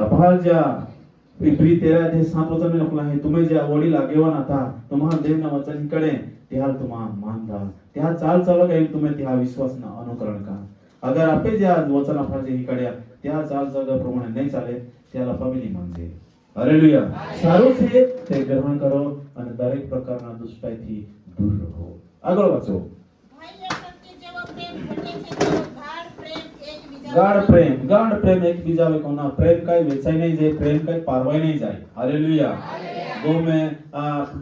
भाल ज्या इब्री 13:7 लखला आहे तुम्ही ज्या वडील आगेवान आता तुम्हा देवना वचन कडे त्याल तुम्हा मानदा त्या चाल चालक आहे तुम्ही त्या विश्वासना अनुकरण का अगर आपे ज्या वचन आपजे ही कडे त्या चाल चालक प्रमाणे नहीं चाले त्याला पविली मानजे हालेलुया साરું છે તે ગ્રહણ કરો અને દરેક પ્રકારના દુષ્ટાઈથી દૂર રહો આગળ વાંચો ગાઢ પ્રેમ એકબીજા કોના પ્રેમ કઈ વેચાઈ નહીં જાય પ્રેમ કઈ પારવાઈ નહીં જાય हालेलुया गो में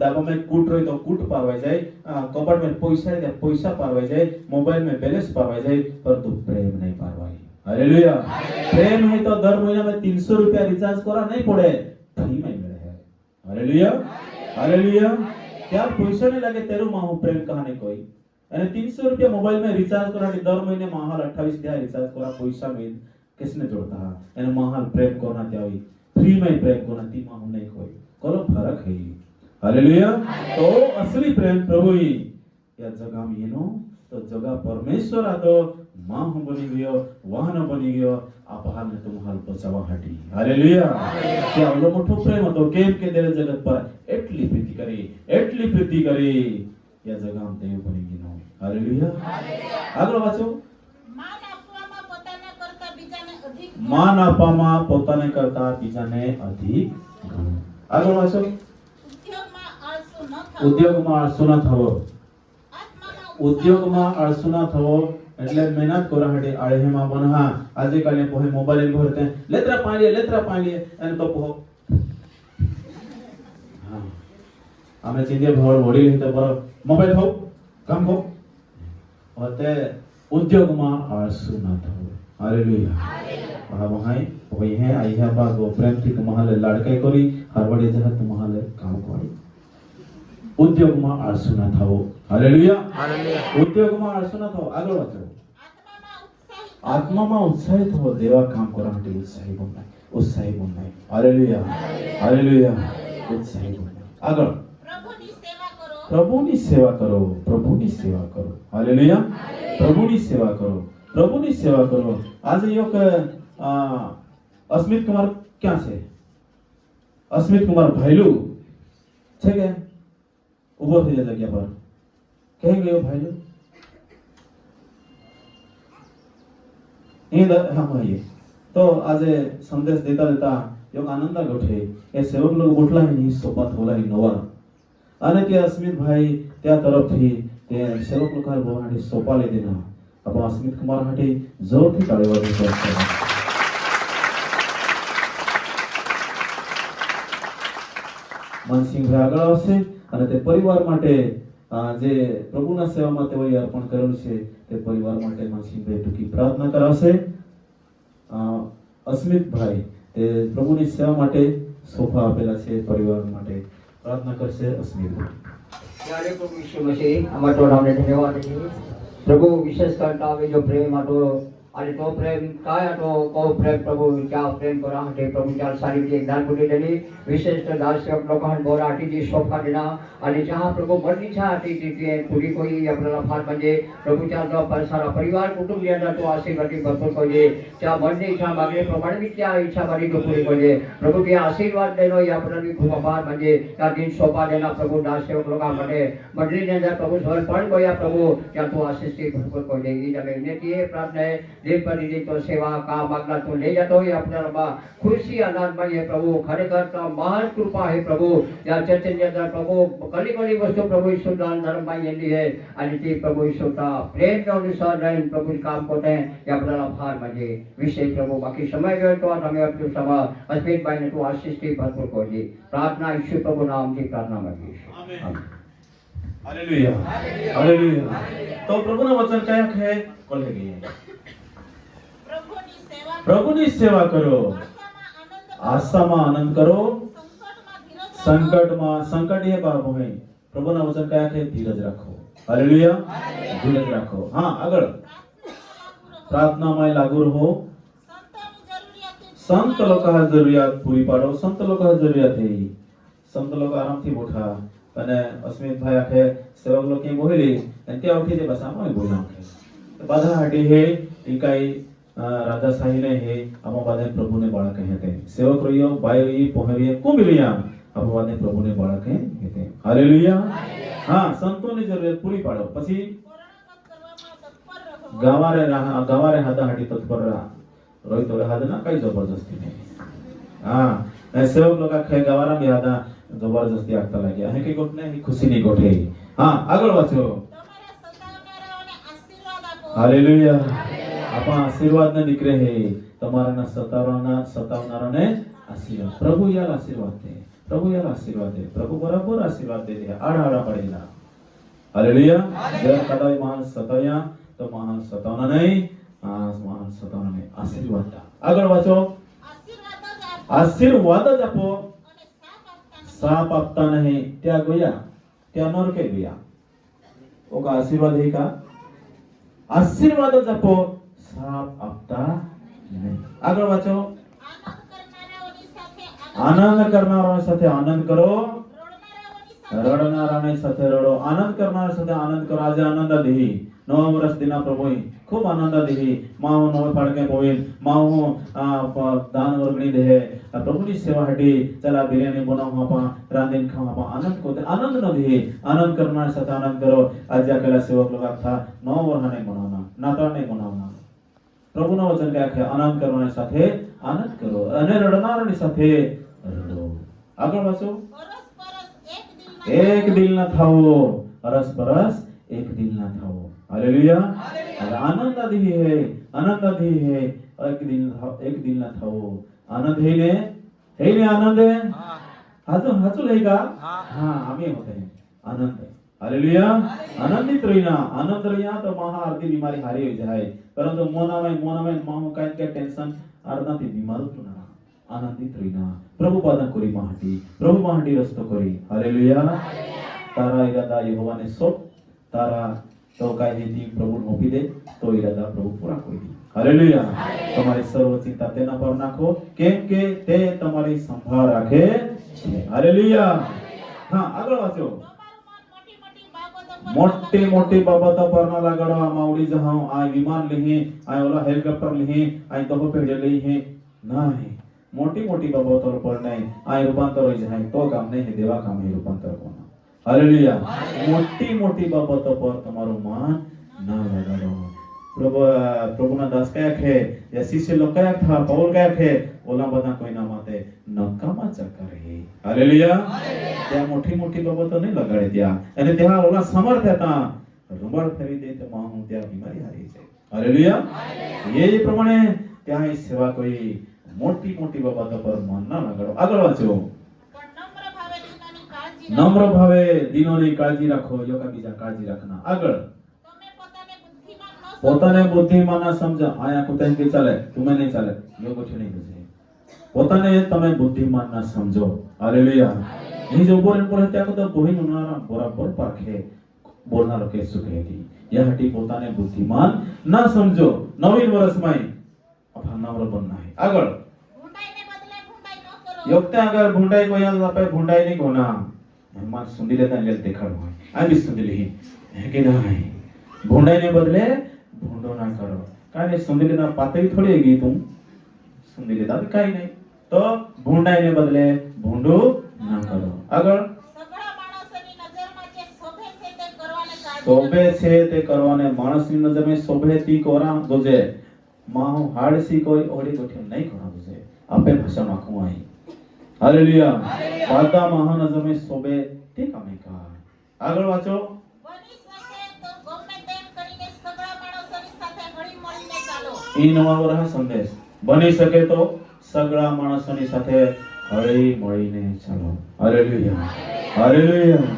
डाबा में कूट रही तो कूट पारवाई जाए कपड़ में पैसा है पैसा पारवाई जाए मोबाइल में बैलेंस पारवाई जाए परंतु प्रेम नहीं पारवाई हालेलुया प्रेम है तो दर महीना में 300 रुपया रिचार्ज करा नहीं पड़े फ्री में मिले है हालेलुया हालेलुया क्या पैसा नहीं लगे तेरू माहू प्रेम कहानी कोई અને 300 रुपया मोबाइल में रिचार्ज करा दर महीने महाल 28 दिया रिचार्ज करा पैसा में किसने जोड़ता है एने महाल प्रेम कोना त्यावी फ्री में प्रेम कोना ती माहू नहीं कोई कोनो फरक है हालेलुया तो असली प्रेम प्रभु ही या जगा में येनो तो जगा परमेश्वर आतो माहू बनी गयो वाहन बनी गयो आपहाल ने तुम्हाल बचावा हटी हालेलुया क्या ओलो मोठो प्रेम હતો કેમ કે દેવ જગત પર એટલી પ્રીતિ કરી या जगा में देव बनी गयो हालेलुया આગળ વાંચો માન આપવામાં પોતાને કરતા બીજાને અધિક ગણો આગળ વાંચો ઉદ્યોગમાં આળસુ ન થવો ઉદ્યોગમાં આળસુ ન થવો એટલે મહેનત કરવા માટે આળહેમાં બનહા આજે કાલે પોહે મોબાઈલ ભરતે લેત્રા પાણી અને તો પોહ હા અમે ચીંદે ભોળ વડી તો પર મોબાઈલ હો કામ હો હોતે ઉદ્યોગમાં આળસુ ન થવો हालेलुया वहां वही है आई है बाग प्रेम थी तुम्हारे लड़काई करी हरवड़े जगत तुम्हारे काम करी उद्योग में आळसू न थाओ हालेलुया उद्योग में आळसू न थाओ આગળ વાંચો આત્મામાં ઉત્સાહિત હો દેવા કામ કરવા માટે ઉત્સાહી બનનાય હાલેલુયા હાલેલુયા ઉત્સાહી બનનાય આગળ પ્રભુની સેવા કરો હાલેલુયા प्रभुनी सेवा करो आज एक अस्मित कुमार क्या છે अस्मित कुमार भाईलू છે કે ઉભો થઈ જગ્યા પર કહી ગયો ભાઈલू ये हम ये तो आज संदेश देता एक आनंद गोठे ए सेवक लोग उठला ही सोपात होला ही नवा અને કે अस्मित भाई त्या तरफ थी ते सेवक लोग का बोहाडी सोपा ले देना आपण अस्मित कुमार हाटे जोरથી તાળીવાળી કરતા માનસિંહ ભાઈ આગળ આવશે અને તે પરિવાર માટે જે પ્રભુના સેવામાં તેઓએ અર્પણ કરેલું છે તે પરિવાર માટે માનસિંહ ભાઈ ટૂંકી પ્રાર્થના કરાવશે अस्मित भाई તે પ્રભુની સેવા માટે સોફા આપેલા છે પરિવાર માટે પ્રાર્થના કરશે अस्मित भाई ત્યારે પ્રભુ ઈસુ મસીહ અમારો નામને ધન્યવાદ છે प्रभु विशेष करता है जो प्रेम आटो आणि तो प्रेम काय आटो को प्रेम प्रभु क्या प्रेम करा हटे प्रभु क्या सारी जी दान बुटी देली विशेष दासक लोकांन बोरा आटी जी सोफा देना आणि जहां प्रभु मरनी छा आटी जी पूरी कोई आपल्याला फार म्हणजे प्रभु त्या जो सारा परिवार कुटुंब यांना तो आशीर्वाद भरपूर कोजे त्या मरनी इच्छा मागणे प्रमाणे मी त्या इच्छा मारी तो पूरी कोजे प्रभु के आशीर्वाद देनो या आपल्याला खूप आभार म्हणजे त्या दिन सोफा देना प्रभु दासक लोकांमध्ये मंडळी ने जर प्रभु समर्पण कोया प्रभु क्या तो आशीष भरपूर कोजे ही जमे नेती प्रार्थना है देव पर जी तो सेवा का मागला तो ले जातो ये आपल्याला खुशी आनंद में ये प्रभु खरेखर तो महान कृपा है प्रभु या चैतन्य अंदर प्रभु कली कली वस्तु प्रभु ईश्वर दान धर्म में येली है आणि ती प्रभु ईश्वर का प्रेम के अनुसार रहन प्रभु काम करते हैं ये आपल्याला फार म्हणजे विशेष प्रभु बाकी समय गयो तो हमें अपने समय अस्मित भाई ने तो आशीष की भरपूर कोजी प्रार्थना ईश्वर प्रभु नाम की प्रार्थना मांगी आमीन हालेलुया हालेलुया तो प्रभुना वचन काय है बोले गए प्रभुनी सेवा करो आशाમાં आनंद करो संकट ये बाब है प्रभुना वचन काय है धीरज रखो हालेलुया धीरज रखो हां આગળ प्रार्थनाમાં लागू रहो संत लोकांची जरूरियात पूरी पाडो संत लोकांची जरूरियात है संत लोक आरामથી બોઠા અને अस्मित भाई આખે સેવક લોકો બોલી અને ત્યાં ઉઠી જે ભાષામાં બોલ્યા બાધા હાડી હે ઈ કાઈ રાજાશાહીને હે અમોબાદે પ્રભુને બાળકે હેતે સેવક રહીયો ભાઈ રહીએ પોહરીએ કુંભલિયા અમોબાદે પ્રભુને બાળકે હેતે હાલેલુયા હા સંતોની જરૂરિયાત પૂરી પાડો પછી ગવારે હાદાહાડી તત્પર રોઈ તો હાદના કઈ જબરજસ્તી નહીં હા સેવક લોકો ખાય ગવારા બી હાદા જબરજસ્તી આગતા લાગ્યા અહીં કઈ ગોઠ નહીં ખુશીની ગોઠે હા આગળ વાંચો હાલેલુયા આપણા આશીર્વાદને નીકળે હે તમારાના સતાવનારાને આશીર્વાદ પ્રભુ યાર આશીર્વાદ દે પ્રભુ બરાબર આશીર્વાદ દે આડા પડેલા હાલેલુયા જર કદાય મહાન સતાયા તો મહાન સતાવના નહીં મહાન સતાવના નહીં આશીર્વાદ આગળ વાંચો આશીર્વાદ જ આપો સાપ આપતા નહીં ત્યાં ગયા ત્યાં નરકે ગયા ઓકા આશીર્વાદ હે કા આશીર્વાદ જ આપો સાપ આપતા નહીં આગળ વાંચો આનંદ કરનારાઓની સાથે આનંદ કરો રડનારાની સાથે રડો આનંદ કરનારા સાથે આનંદ કરો આજે આનંદ દેહી 9 વર્ષ દિના પ્રભુએ ખૂબ આનંદ દેહી માઓ નવે પાડકે પોઈન માઓ દાન વર્ગણી દેહે પ્રભુની સેવા હટી ચલા બિરયાની બનાવવા પા રાંધીન ખાવા આનંદ કોતે આનંદ ન દેહી આનંદ કરનારા સાથે આનંદ કરો આજે આકેલા સેવક લોકો था 9 વર્ષને બનાવના નાતાળ નહીં બનાવના પ્રભુનો વચન કહે છે આનંદ કરનારા સાથે આનંદ કરો અને રડનારાની સાથે રડો આગળ વાંચો एक दिल न थाओ अरस परस एक दिल न थाओ हालेलुया आनंद आदि है एक दिल न थाओ आनंद है ने आनंद है हाचो लेगा हां आम्ही होते हैं आनंद हालेलुया आनंदित रहिना तो महा आरती बीमारी हारी हो जाए परंतु मोनामे माहू काय काय टेंशन अर्धाती बीमार होणार आनंदित रहिना प्रभु पादन करी माहटी रस्तो करी हालेलुया तारा इरादा यहोवाने सोप तारा तो काय हे ती प्रभु मोपी दे तो इरादा प्रभु पूरा करी हालेलुया તમારી સર્વ ચિંતા તેના પર નાખો કેમ કે તે તમારી સંભાળ રાખે છે હાલેલુયા હા આગળ વાંચો મોટી બાબતો પર ના લગાડો આમાં ઉડી જાઓ આ વિમાન લઈ આ ઓલા હેલિકોપ્ટર લઈ આ તો પેડે લઈ નહીં मोटी बाबतों पर नहीं आय रूपांतर हो जाए तो काम नहीं है देवा काम है रूपांतर होना हालेलुया मोटी बाबतों पर तुम्हारो मान ना लगाओ प्रभु ना दास क्या है या शिष्य लोग क्या था पौल क्या है ओला बता कोई ना माते नकामा चक्कर है हालेलुया त्या मोटी बाबतों नहीं लगाड़े दिया અને ત્યાં ઓલા સમર્થ હતા રૂમળ ફેરી દે તો માં હું ત્યાં બીમારી હારી છે હાલેલુયા એ પ્રમાણે ત્યાં સેવા कोई मोटी बाबतों पर मन ना लगाड़ो આગળ વાંચો नम्र भावे दिनोनी काळजी राखो यो का बीजा काळजी रखना આગળ પોતાને બુદ્ધિમાન ના સમજ આયા કુતેન કે ચાલે તમે નહીં ચાલે यो कुछ नहीं बुझे પોતાને તમે બુદ્ધિમાન ના સમજો હાલેલુયા ની જો બોલે ત્યાં તો બોહી નોના બરાબર પાખે બોલનારો કે સુખેતી યાહટી પોતાને બુદ્ધિમાન ના સમજો નવીન વર્ષમાં આપણા નમ્ર બનના है આગળ योगते अगर भुंडाई को यहाँ पे भुंडाई नहीं होना हमार सुंदी लेता है देखा हुआ है आई भी सुंदी ली है कि ना है भुंडाई ने बदले भुंडो ना करो काहे नहीं सुंदी लेता पाते ही थोड़ी हैगी तुम सुंदी लेता भी काहे नहीं तो भुंडाई ने बदले भुंडो ना करो अगर शोभे से ते करवाने मानस की नजर में शोभे ती कोरा गुजे माहू हाड़सी कोई ओड़ी गोठे नहीं कोरा गुजे आपे भाषा माखू आई हालेलुया वादा महानजर में शोभे ते कामे का આગળ વાંચો બની શકે તો ગમે તેમ કરીને સગળા માણસોની સાથે હળી મળીને ચાલો ઈ નવો રહ સંદેશ બની શકે તો સગળા માણસોની સાથે હળી મળીને ચાલો હાલેલુયા હાલેલુયા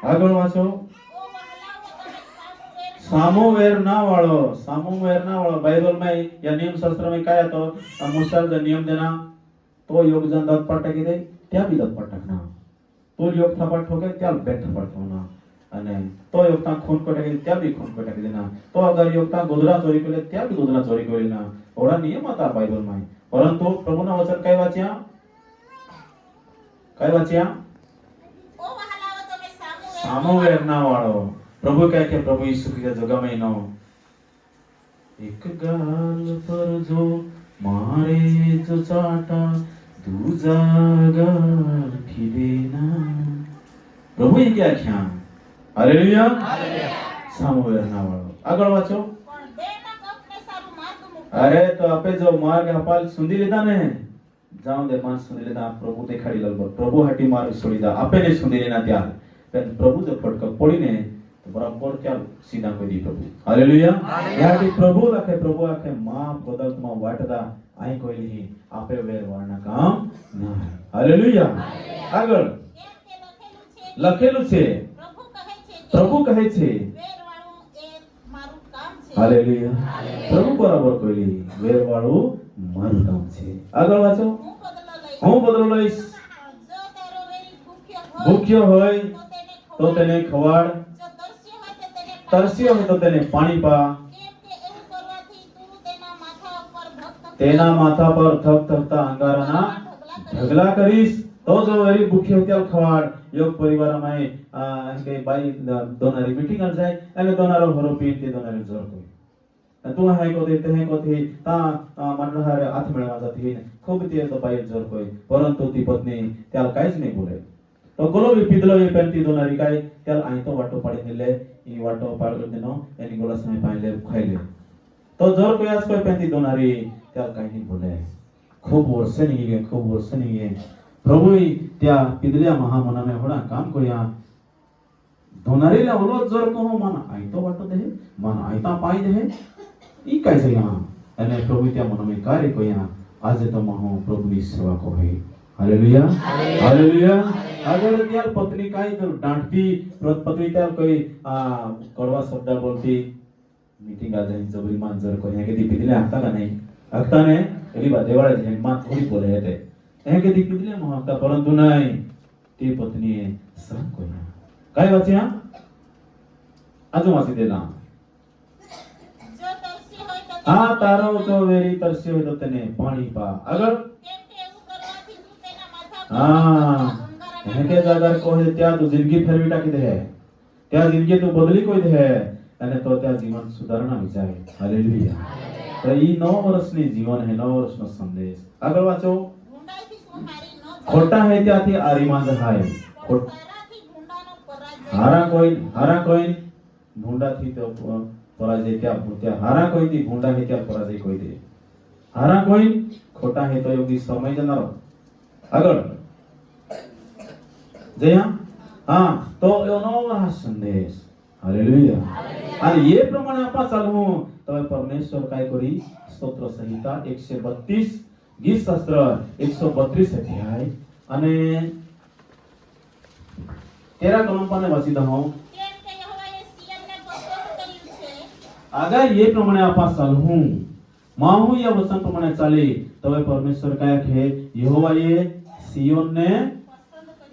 આગળ વાંચો सामोवेर ना वालो बाइबल में या नियम शास्त्र में क्या है तो मुसल जो नियम देना तो योगजन दत पटक दे त्या भी दत पटकना तो योग थपट ठोके त्या बेट थपट होना અને તો યોગતા ખૂન કોટકે त्या भी खून कोटक देना तो अगर योगता गोदरा चोरी करे त्या भी गोदरा चोरी करेना ओडा नियम હતા बाइबल में परंतु प्रभुना वचन काय वाच्या ओ वहालाओ તમે सामोवेर ना वाळो प्रभु कहे कि प्रभु यीशु की जगह में नो એક ગાલ પર જો મારે જો ચાટા દૂજા ગાંઠી દેના. પ્રભુએ ક્યાં ખ્યાલ. હાલેલુયા. સામવેરના વાળો આગળ વાંચો. પણ દેના કપને સારું માર્ગ મૂકો. અરે તો આપે જો માર્ગ અપાલ સુંદી લીધા ને જાઉં દે માન સુંદી લીધા પ્રભુ દેખાડી લલબો પ્રભુ હાટી માર્ગ છોડી દા આપે ને સુંદી લેના ત્યાં પણ પ્રભુ જો ફટક પડીને તો બરાબર ક્યાં સીધા કરી દી પ્રભુ. હાલેલુયા. યાટી પ્રભુ લખે પ્રભુ આખે માં બદલતમાં વાટતા આઈ કોઈ નહીં આપે વેર વાળના કામ ના. હાલેલુયા. આગળ કેમ કે લખેલું લખેલું છે, છે પ્રભુ કહે છે કે પ્રભુ કહે છે. વેરવાળું એ મારું કામ છે. હાલેલુયા. પ્રભુ બરાબર કોઈ વેર વાળું મારું કામ છે. આગળ વાંચો. હું બદલો લઈશ. હું બદલો લઈશ. જો તારો વેરી ભૂખ્યો હોય તો તેને ખવડાવ. તો તેને ખવાડ. જો તરસ્યો હોય તો તેને તરસ્યો હોય તો તેને પાણી પા. કેમ કે એવું કરવાથી તું તેના માથા ઉપર ધક તેના માથા પર થક થકતા અંગારાના ઢગલા કરીશ. તો જો વેરી ભૂખ્યો હોય ત્યારે ખવાડ. યોગ પરિવારમાં એમ કે બાઈ દોનારી મીટિંગ જાય અને દોનારો હરો પી તે દોનારી જોર કોઈ તું હે કોથી તે હે કોથી તા મનહારે હાથ મેળવા જતી ખૂબ તે તો બાઈ જોર કોઈ પરંતુ તી પત્ની ત્યાં કાઈ જ નહીં બોલે. તો ગોલો પીધલો એ પેન્ટી દોનારી કાઈ ત્યાં અહીં તો વાટો પાડી લે ઈ વાટો પાડી દેનો એની ગોલા સમય પાઈ લે ખાઈ લે. તો જોર કોઈ આજ કોઈ પેન્ટી દોનારી ત્યાં કાઈ નહીં બોલે. ખૂબ વર્ષે નહીં પ્રભુ ત્યાં પીધલિયા મહામના में होना काम को यहाँ ધોનારી લા ઓલો જોર કહો માના આઈ તો વાટો દે માના આઈ તા પાઈ દે ઈ કાઈ છે यहाँ અને પ્રભુ ત્યાં મનમે કાર્ય કો यहाँ આજે તો મહો પ્રભુની સેવા કો હે. હાલેલુયા. હાલેલુયા. આગળ ત્યાર પત્ની કાઈ તો ડાંટતી પત્ની ત્યાં કોઈ કડવા શબ્દ બોલતી મીટિંગ આ જઈ જબરી માં જર કો હે કે દી પીધલે આખતા કા નહીં આખતા ને એલી બાદે વાળે છે માં થોડી બોલે હતે હે કે દી પીધલે માં આખતા પરંતુ નહીં તે પત્નીએ સહન કર્યા. કઈ વાંચ્યા આજુ વાંચી દેના. જો તરસ્યો હોય તો હા તારો જો વેરી તરસ્યો હોય તો તેને પાણી પા. આગળ કેમ કે એવું કરવાથી તું તેના માથા પર હા અંગારાના હે કે જાગર કહે ત્યાં તું જિંદગી ફેરવી ટાકી દે ત્યાં જિંદગી તું બદલી કોઈ દે અને તો ત્યાં જીવન સુધારણા વિચારે. હાલેલુયા. તો ઈ 9 વર્ષની જીવન હે 9 વર્ષનો સંદેશ. આગળ વાંચો. ભૂંડાઈથી તું હારી ન જા. ખોટા હે ત્યાંથી આરીમાં જહાય. ખોટ સારાથી ભૂંડાનો પરાજય. હારા કોઈ ભૂંડાથી તો પરાજય ત્યાં હારા કોઈથી ભૂંડા હે ત્યાં પરાજય કોઈ દે. હારા કોઈ ખોટા હે તો યોગી સમય જનારો. આગળ જયા હા તો એનો આ સંદેશ. હાલેલુયા. અને એ પ્રમાણે આપા ચાલવું તો પરમેશ્વર કાઈ કરી સ્તોત્ર સંહિતા 132 ગીત શાસ્ત્ર 132 અધ્યાય અને 13 કલમ પર વાંચી દઉં. કેમ કે યહોવાએ સિયનને પસંદ કર્યું છે. अगर ये प्रमाणे आपा चालूं माहू या वचन प्रमाणे चाले तो परमेश्वर काय है यहोवा ये सियोन ने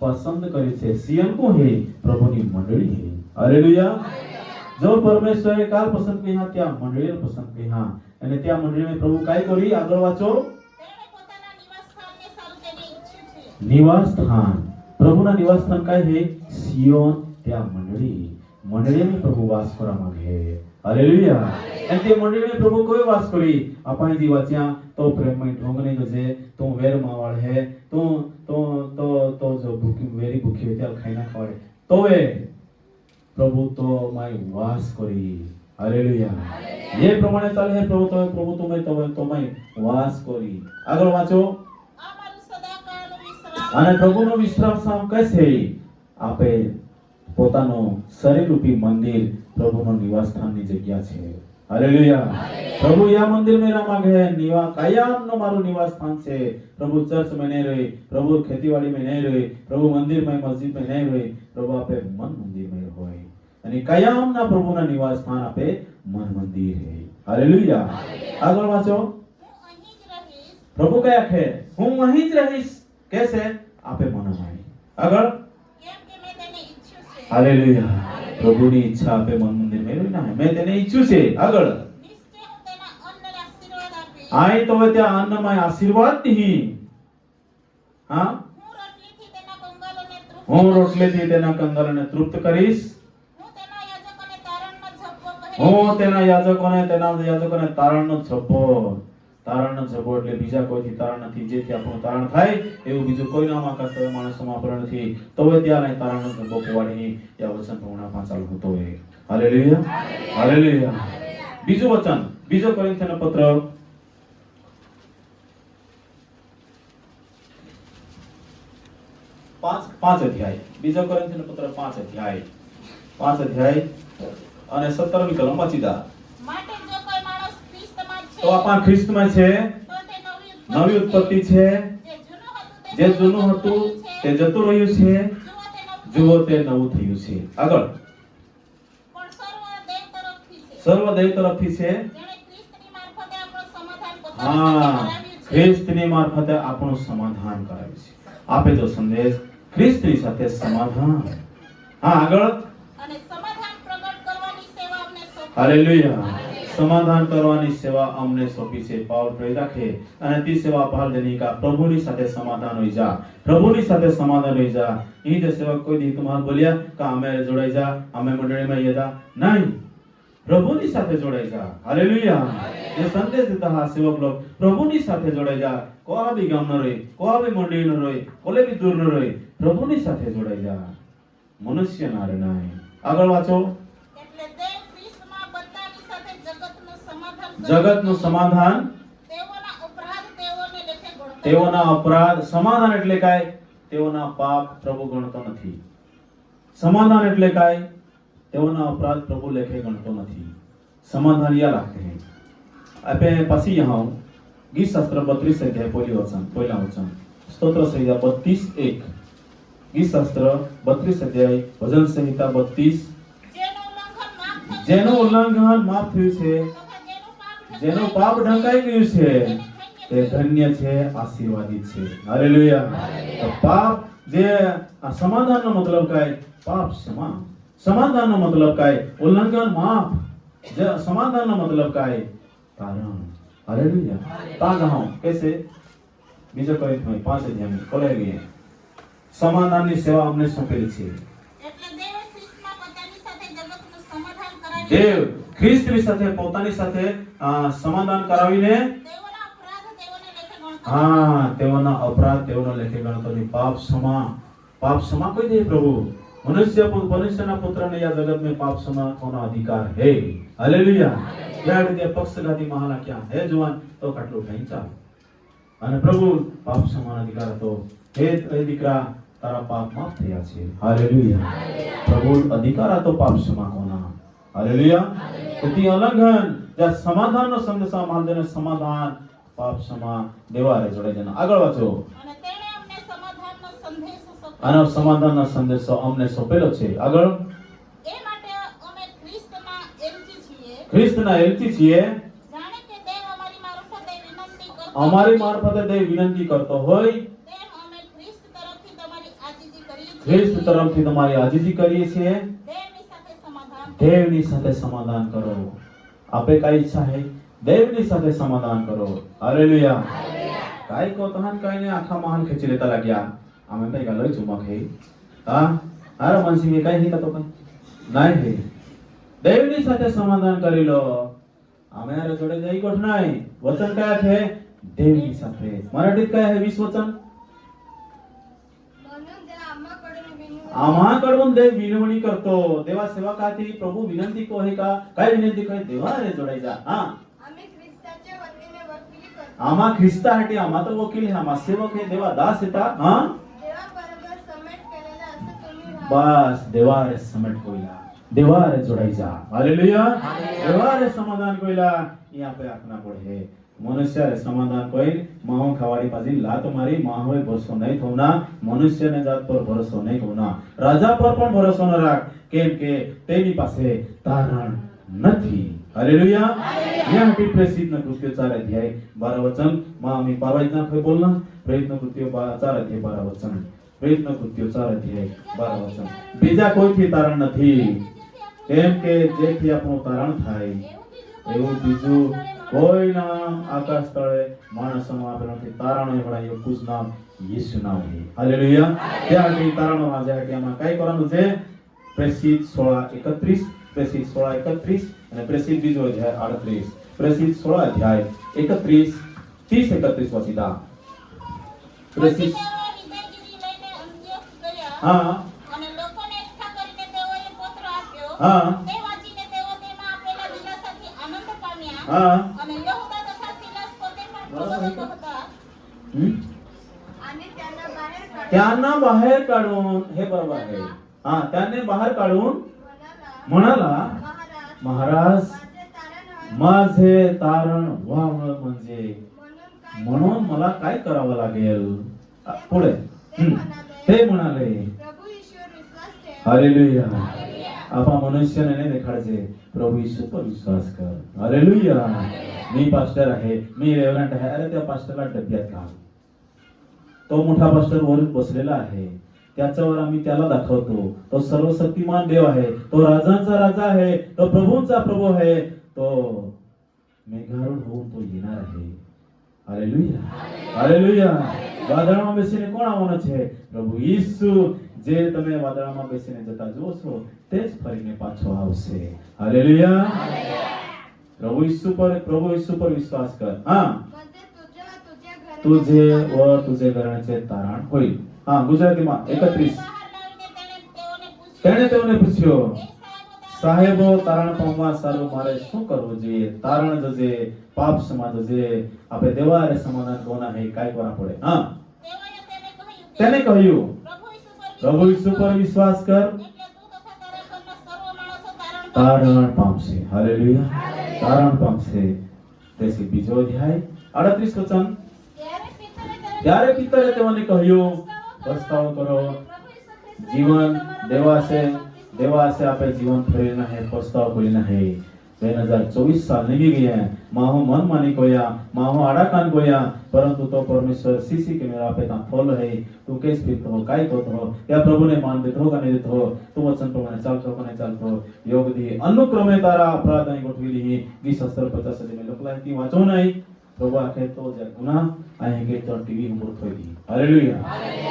पसंद करे छे. सियोन को है प्रभुनी मंडली है. हालेलुया. जो परमेश्वर ने काल पसंद किया त्या मंडली पसंद किया અને त्या मंडली में प्रभु काय करी આગળ વાંચો. તેણે પોતાના નિવાસસ્થાનને સારું તેને ઈચ્છ્યું છે. निवास स्थान प्रभुना निवास स्थान काय है सियोन त्या मंडली में प्रभु वास करा मागे. हालेलुया. અને તે મંડળીમાં પ્રભુ કોઈ વાસ કરી આપણે જી વાંચ્યા તો પ્રેમમય ઢોંગની ગજે તો વેર માવાળ હે તો જો ભૂખી વેરી ભૂખી હોય ત્યારે ખાઈ ના ખવાડે તોવે પ્રભુ તો માય વાસ કરી. હાલેલુયા. એ પ્રમાણે ચાલે હે પ્રભુ તો માય વાસ કરી. આગળ વાંચો. આ મારું સદાકાળનું વિશ્રામ. અને પ્રભુનો વિશ્રામ સ્થાન કશે આપે પોતાનું શરીર રૂપી મંદિર પ્રભુનો નિવાસ સ્થાનની જગ્યા છે. हालेलुया. प्रभु या मंदिर में रह मांगे निवास कायम नो मारो निवास स्थान से. प्रभु चर्च में नहीं रहे, प्रभु खेतीवाड़ी में नहीं रहे, प्रभु मंदिर में मस्जिद में नहीं रहे, प्रभु आपे मन मंदिर में होय અને કાયમ ના પ્રભુના નિવાસ સ્થાન આપે મન મંદિર હે. હાલેલુયા. આગળ વાંચો. હું અહીં જ રહીશ. પ્રભુ કયા છે હું અહીં જ રહીશ કેસે આપે મનમાય. આગળ કેમ કે મેં તેને ઈચ્છ્યું છે. હાલેલુયા. પ્રભુની ઈચ્છા આપે મન મંદિર મેળવી ના મેં તેને ઈચ્છ્યું છે. આગળ નિશ્ચય હું તેના અન્નને આશીર્વાદ આપીશ. આય તો ત્યાં અન્નમય આશીર્વાદ નહીં. હા હું રોટલીથી તેના કંગાલોને તૃપ્ત હું રોટલીથી તેના કંગાલને તૃપ્ત કરીશ. હું તેના યાજકોને તારણમાં ઝભ્ભો હું તેના યાજકોને તારણનો જબ્બો એટલે બીજા કોઈથી તારણ નથી, જેથી આપણું તારણ થાય એવું બીજું કોઈનામાં કરતા માણસોમાં પણ નથી. તો ત્યાં નહીં તારણનો જબ્બો પોવાડી આ વચન પૂર્ણમાં ચાલુ હતો એ. Hallelujah, hallelujah. બીજું વચન, બીજો કોરિન્થીયનો પત્ર 5 અધ્યાય, બીજો કોરિન્થીયનો પત્ર 5 અધ્યાય અને 17મી કલમ વાંચી દા. માટે જો કોઈ માણસ ખ્રિસ્તમાં છે, તો આપણા ખ્રિસ્તમાં છે, તો તે નવી ઉત્પત્તિ છે. જે જૂનું હતું જે જતું રહ્યું છે જુઓ તે નવું થયું છે. આગળ, પણ સર્વ દેવ તરફથી છે, જેણે ખ્રિસ્તની મારફતે આપણું સમાધાન પોતાની સાથે હા, કરાવ્યું છે. ખ્રિસ્તની મારફતે આપણું સમાધાન કરાવ્યું છે. આપે તો સંદેશ ખ્રિસ્તની સાથે સમાધાન. હા, આગળ, અને સમાધાન પ્રગટ કરવાની સેવા અમને સોંપી. હાલેલુયા. સમાધાન કરવાની સેવા અમને સોંપી છે. પાઉલ પ્રેરિત રાખે અને તે સેવા ભાલ દેની કા પ્રભુની સાથે સમાધાન હોઈ જા, પ્રભુની સાથે સમાધાન હોઈ જા. એ જે સેવક કોઈ દી તમારે બોલ્યા કે અમે જોડાઈ જા, અમે મંડળીમાં યદા નહીં, પ્રભુની સાથે જોડાઈ જા. હાલેલુયા. જે સંદેશ દેતા હા સેવક લોક પ્રભુની સાથે જોડાઈ જા. કોઈ બી ગામ ન રહે, કોઈ બી મંડળી ન રહે, કોલે બી દૂર ન રહે, પ્રભુની સાથે જોડાઈ જા. મનુષ્ય ના રે નહીં. આગળ વાંચો. એટલે દેવ ખ્રિસ્તમાં બધાની સાથે જગતનું સમાધાન કરે. જગતનું સમાધાન, તેઓના અપરાધ તેઓને લેખે ગણતો. તેઓના અપરાધ. સમાધાન એટલે કાય તેઓના પાપ પ્રભુ ગણતો નથી. समाधान એટલે કાય તેઓના અપરાધ પ્રભુ લેખે ગણતો નથી. समाधान या लागते हैं. आपे पासी यहाँ गीत शास्त्र 32 अध्याय पहिला वचन स्तोत्र संहिता 32:1 गीत शास्त्र 32 अध्याय भजन संहिता 32 જેનું ઉલ્લંઘન માફ થયું જેનું ઉલ્લંઘન માફ થયું છે, તથા જેનું પાપ ઢંકાઈ ગયું છે તે ધન્ય છે, આશીર્વાદિત છે. હાલેલુયા. તો પાપ જે આ સમાધાનનો મતલબ કાય પાપ क्षमा, समाधानનો મતલબ કાય ઉલ્લંઘન માફ, જે समाधानનો મતલબ કાય તારણ. हालेलुया. ता जाओ कैसे બીજો કોરિન્થીયનો 5 અધ્યાય ખોલાઈ ગઈ. સમાધાનની સેવા અમને સોંપેલી છે. એટલે દેવે ખ્રિસ્તમાં પોતાની સાથે જગતનું સમાધાન કરાવ્યું. દેવ ખ્રિસ્તની સાથે પોતાની સાથે સમાધાન કરાવીને તેઓના અપરાધ તેઓને લેખે ગણતો. હા, તેઓના અપરાધ તેઓનો લેખે ગણતો નથી. पाप क्षमा कोई दे प्रभु. मनुष्यना पुत्र ने या जगत में पाप क्षमा होना अधिकार है. हालेलुया. या રીતે પક્ષઘાતી મહાલા ક્યાં હે જવાન તો કાટલો થઈ ચાલ. અને પ્રભુ પાપ ક્ષમાનો અધિકાર હતો. હે દીકરા તારા પાપ માફ થયા છે. હાલેલુયા. પ્રભુ અધિકાર હતો પાપ ક્ષમા કોના. હાલેલુયા. તેથી ઉલ્લંઘન જે સમાધાનનો સંદેશ માલદેને સમાધાન પાપ ક્ષમા દેવારે જોડે જના. આગળ વાંચો. અને તેણે અમને સમાધાનનો સંદેશ સોંપ્યો. આનો સમાધાનનો સંદેશો અમને સોંપેલો છે. આગળ, એ માટે અમે ખ્રિસ્તના એલચી છીએ. ખ્રિસ્તના એલચી છીએ. જાણે કે દેવ અમારી મારફતે વિનંતી કરતો. અમારી મારફતે દેવ વિનંતી કરતો હોય તેમ અમે ખ્રિસ્ત તરફથી તમારી આજીજી કરીએ છીએ. ખ્રિસ્ત તરફથી તમારી આજીજી કરીએ છીએ. દેવની સાથે સમાધાન. દેવની સાથે સમાધાન કરો. આપે કઈ ઈચ્છા है દેવની સાથે સમાધાન કરો. હાલેલુયા. કાઈ કો તહન કાઈને આખા મહાલ ખેંચી લેતા લાગ્યા. આમે કઈ ગાલો ચુમક है હા હારો માનસી મે કઈ નહીં તો કઈ નહીં है. દેવની સાથે સમાધાન કરી લો. આમે હારે જોડે જઈ ગોઠ નહીં. વચન કયા છે? દેવની સાથે. મરાઠીત કયા है 20 વચન? आम्हा कडून देव विनवणी करतो. देवा सेवकाची प्रभु विनंती को है का काय विनंती करे देवा रे जोडायचा. हा, आम्ही ख्रिस्ताच्या वतीने वकिली करतो. आम्हा ख्रिस्तासाठी आम्हा तर वकील आहे, आम्हा सेवक आहे, देवा दास येतात. हा, देवाबरोबर समेट केलेला असं तुम्ही राहा. बस देवा रे समेट कोइला, देवा रे जोडायचा. हालेलुया. देवा रे समाधान कोइला यहाँ पे आखना पड़े. मनुष्य रे समाधान कोई माहो खवाड़ी पाजी लात मारी माहो भरोसा नहीं थोना. मनुष्य ने जात पर भरोसा नहीं थोना. राजा पर पण भरोसा न राख केम के तेनी पासे तारण નથી. हालेलुया. यहाँ पे प्रसिद्ध कृत्य 4 अध्याय 12 वचन मां मी पारवायचा खय बोलना. प्रयत्न कृत्य 4 अध्याय 12 वचन. प्रयत्न कृत्य 4 अध्याय 12 वचन. બીજા કોઈથી તારણ નથી. કેમ કે જેથી આપણું તારણ થાય એવું બીજું કોઈ નામ આકાશ તળે માણસોનું આપેલું નથી. તારણ એવડા એકું જ નામ યેસુ નામ છે. હાલેલુયા. ત્યાંથી તારણો આજે આમાં કઈ કરવાનું છે? પ્રેસિત 16:31 પ્રેસિત 16:31 અને પ્રેષિત બીજો અધ્યાય 38, પ્રેષિત 16 અધ્યાય 31, 30, 31 વાંચીતા. પછી પ્રેષિત તેઓ વિદાયગીરી લઈને અંત્યોખ ગયા હા અને લોકોને એકઠા કરીને તેઓએ પત્ર આપ્યો. હા તે વાંચીને તેઓ તેમાં આપેલા દિલાસાથી આનંદ પામ્યા. હા અને યહૂદા તથા સિલાસ પોતે પણ પ્રબોધકો હતા. હમ? અને ત્યાંના બહાર त्यांना बाहेर काढून हे बरोबर आहे. हा त्यांनी बाहेर काढून म्हणाला, महाराज माझे तारण व्हावं म्हणजे म्हणून मला काय करावं लागेल. पुढे ते म्हणाले, પ્રભુ ઈશ્વર વિશ્વાસ છે. हालेलुया. आपा मनुष्याने नाही देखाडचे, प्रभू यीशु पर विश्वास कर. हालेलुया. मी पास्टर आहे, मी रेव्हरंट आहे. अरे त्या पास्टरला डब्यात घाल. तो मोठा पास्टर वर बसलेला आहे, त्याच्यावर आम्ही त्याला दाखवतो. तो सर्वशक्तिमान देव आहे, तो राजांचा राजा आहे, तो प्रभूंचा प्रभू आहे, तो मेघारूढ होऊन तो येणार आहे. हालेलुया. હાલેલુયા. વાદળમાં બેસીને કોણ આવવાનો છે? પ્રભુ ઈસુ. જે તમે વાદળમાં બેસીને જતા જુઓ છો તે જ ફરીને પાછો આવશે. હાલેલુયા. પ્રભુ ઈસુ પર વિશ્વાસ કર. હા तुझे व तुझे घराण्याचे तारण होईल. हा गुजरातीમાં 31. બહાર લાવીને તેઓને પૂછ્યું, તેણે તેઓને પૂછ્યો, "એ સાહેબો તારણ પામવા સારું મારે શું કરવું જોઈએ? તારણ જજે, પાપ ક્ષમા જજે, આપણે દેવા અરે સમાધાન કોના હે કાઈ કરા પડે. હા તેઓએ તેને કહ્યું, પ્રભુ ઈસુ પર પ્રભુ ઈસુ પર વિશ્વાસ કર, એટલે તું તથા તારા ઘરના સર્વ માણસો તારણ તારણ પામશે. હાલેલુયા. તારણ પામશે. તેથી બીજો અધ્યાય 38 વચન. ત્યારે પિતરે તેઓને કહ્યું, પસ્તાવો કરો. જીવન देवा से आपे जीवन फरेना है, पछतावा कोईना है. 2024 साल निघी गए हैं. माहो मन मानी कोया, माहो आड़ा कान कोया, परंतु तो परमेश्वर सीसी के मेरा पे ता फॉल है. तू केस पित हो, काय करत हो, त्या प्रभु ने मान देत हो का नहीं देत हो, तू वचन प्रमाणे चालतो का नहीं चालतो. योग दी अनुक्रमे तारा अपराध नहीं गोठवी दी. 20:50 में लखला की वाचो नहीं. प्रभु आखे तो जे गुनाह आहे के तो टीवी ઉપર થઈ દી. હાલેલુયા.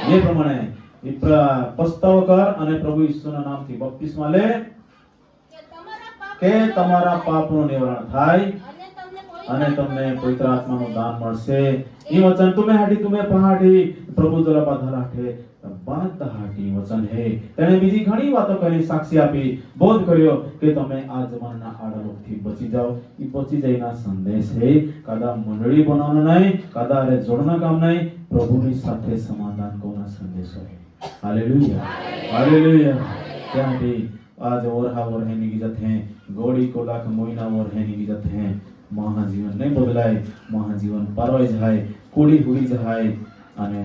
એ પ્રમાણે પસ્તાવો કર અને પ્રભુ ઈસુના નામથી બપ્તિસ્મા લે કે તમારા પાપનું નિવારણ થાય અને તમને પવિત્ર આત્માનું દાન મળશે. ઈ વચન તુમે પહાડી પ્રભુ જરા બાધાલાઠે બાધાહાટી વચન હે. તેણે બીજી ઘણી વાતો કરી, સાક્ષી આપી, બોધ કર્યો કે તમે આ જમાનાના આડા રોગથી બચી જાઓ. ઈ બચી જઈના સંદેશ હે. કાદા મંડળી બનાવવાનો નહીં, કાદા અરે જોડના કામ નહીં, પ્રભુની સાથે સમાધાન કોના સંદેશો હે. हालेलुया. हालेलुया. ત્યાંથી आज ओरहा ओरहे निगी जाते हैं, गोड़ी को लाख मोइना ओरहे निगी जाते हैं. महाजीवन नहीं बदलाय, महाजीवन पारवाई जाए, कूड़ी हुई जाए અને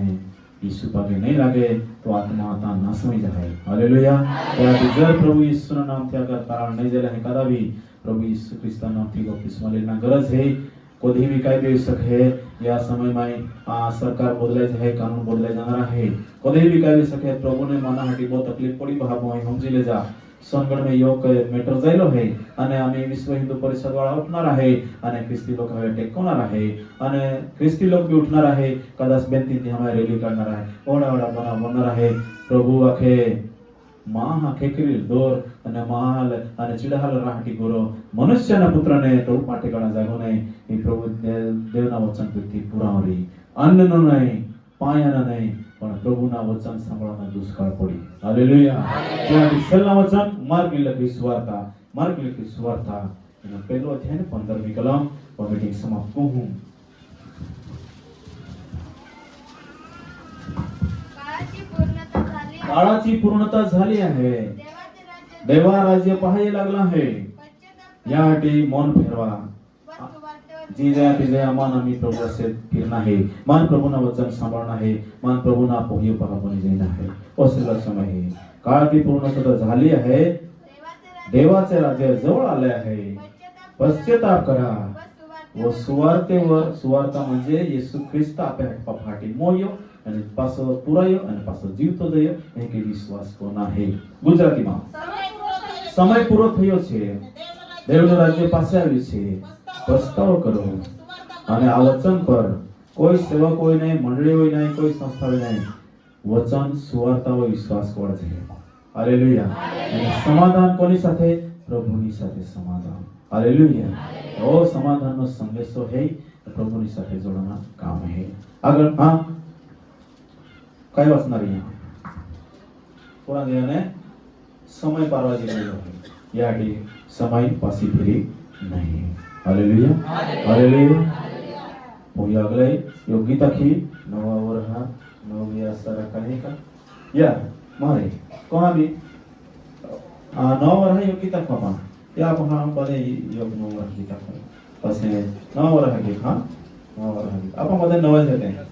ઈસુ પાકે નહીં લાગે તો આત્મા આતા નાસવી જાય. હાલેલુયા. ત્યાંથી જર પ્રભુ ઈસુના નામથી અગર તારણ નહીં જલે હે કદાવી પ્રભુ ઈસુ ખ્રિસ્તના નામથી બપ્તિસ્મા લેના ગરજ હે. कोई भी काय भी सके या समय में सरकार बदलाय जाए, कानून बदलाय जाना है. कोई भी काय भी सके. प्रभु ने माना हटी बहुत तकलीफ पड़ी भाव में समझी ले जा. सोनगढ़ में योग मेटर जायलो है અને અમે વિશ્વ હિન્દુ પરિષદ વાળા ઉઠનારા है અને ખ્રિસ્તી लोग હવે ટેકોનારા है અને ખ્રિસ્તી लोग भी उठनारा है. कदाच बेनती हमें रैली करनारा है, ओड़ा ओड़ा बनारा है. प्रभु आखे મહા ખેકરી દોર અને મહાલ અને ચિડાહાલ રાહટી ગોરો મનુષ્યના પુત્રને પ્રભુ માટે ગણા જાગોને એ પ્રભુ દેવના વચન પરથી પુરાવરી. અન્નનો નહીં, પાયાના નહીં, પણ પ્રભુના વચન સાંભળવાના દુષ્કાળ પડી. હાલેલુયા. ત્યાંથી છેલ્લા વચન માર્ગ લખી સુવાર્તા. માર્ગ લખી સુવાર્તા એનો પહેલો અધ્યાય 15મી કલમ મીટિંગ સમાપ્ત કહું. काळाची पूर्णता झाली आहे. देवा राज्य पाहायला लागला आहे. यासाठी मन फिरवा. जी जया तिजय अमान आम्ही प्रभू असे फिरणं आहे. मान प्रभूना वचन सांभाळणं आहे. मान प्रभूना पोही पहापणी जाणं आहे. असला समय आहे. काळाची पूर्णता झाली आहे. देवाचे राज्य जवळ आले आहे. पश्चाताप करा व सुवार्ता म्हणजे येशू ख्रिस्त आपल्या पाठी मोयो અને પાછો પુરાયો અને પાછો જીવતો થયો એ કે વિશ્વાસ કોના હે. ગુજરાતીમાં સમય પૂરો થયો છે, દેવનું રાજ્ય પાસે આવ્યું છે. પસ્તાવો કરો અને આ વચન પર કોઈ સેવક હોય નહીં, મંડળી હોય નહીં, કોઈ સંસ્થા હોય નહીં. વચન સુવાર્તા હોય વિશ્વાસ કોણ છે. હાલેલુયા. અને સમાધાન કોની સાથે? પ્રભુની સાથે સમાધાન. હાલેલુયા. ઓ સમાધાનનો સંદેશો હે પ્રભુની સાથે જોડવાના કામ હે. આગળ હા કઈ વાસના રહી પૂરા દેહને સમય પારવા જેવો હે યાડી સમય પાછી ફેરી નહીં. હાલેલુયા. હાલેલુયા. પોઈ આગળ યોગીતા કી નવા વરહ નવી આશા કહે કા યા મારે કોણ બી નવ વરહ યોગીતા કપા યા પહા બને યોગ નવ વરહ ગીતા પછી નવ વરહ ગીત હા નવ વરહ ગીત આપા બધે નવ જ હતા